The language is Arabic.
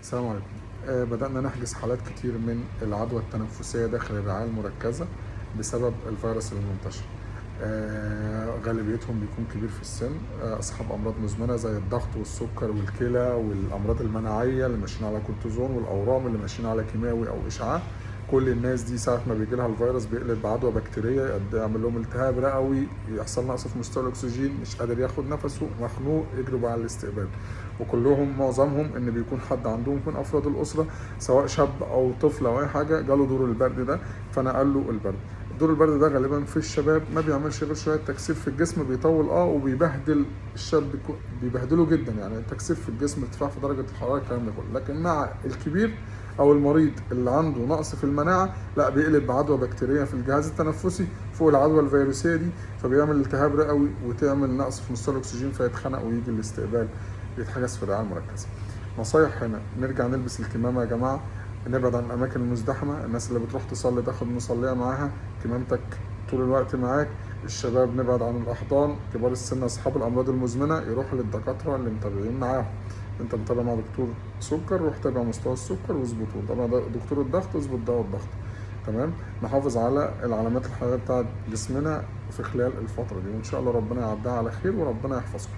السلام عليكم. بدأنا نحجز حالات كتير من العدوى التنفسية داخل الرعاية المركزة بسبب الفيروس المنتشر. غالبيتهم بيكون كبير في السن، أصحاب أمراض مزمنة زي الضغط والسكر والكلى والأمراض المناعية اللي ماشيين على كورتيزون، والأورام اللي ماشيين على كيماوي أو إشعاع. كل الناس دي ساعة ما بيجي لها الفيروس بيقلب بعدوى بكتيرية، يعمل لهم التهاب رئوي، يحصل نقص في مستوى الأكسجين، مش قادر ياخد نفسه، مخنوق، يجروا بقى على الاستقبال. وكلهم معظمهم ان بيكون حد عندهم من افراد الاسره، سواء شاب او طفل او اي حاجه، جاله دور البرد ده فنقل له البرد. دور البرد ده غالبا في الشباب ما بيعملش غير شويه تكثيف في الجسم، بيطول وبيبهدل الشاب، بيبهدله جدا. يعني تكثيف في الجسم، ارتفاع في درجه الحراره، الكلام ده كله. لكن مع الكبير او المريض اللي عنده نقص في المناعه، لا، بيقلب بعدوى بكتيريه في الجهاز التنفسي فوق العدوى الفيروسيه دي، فبيعمل التهاب رئوي وتعمل نقص في مستوى الاكسجين، فيتخنق ويجي الاستقبال يتحجز في الرعايه المركزه. نصايح هنا: نرجع نلبس الكمامه يا جماعه، نبعد عن الاماكن المزدحمه، الناس اللي بتروح تصلي تاخد مصليه معاها، كمامتك طول الوقت معاك. الشباب نبعد عن الاحضان، كبار السن اصحاب الامراض المزمنه يروحوا للدكاتره اللي متابعين معاهم. انت متابع مع دكتور سكر، روح تابع مستوى السكر واظبطه، طبعا دكتور الضغط اظبط دواء الضغط. تمام. نحافظ على العلامات الحيويه بتاعت جسمنا في خلال الفتره دي، وان شاء الله ربنا يعديها على خير وربنا يحفظكم.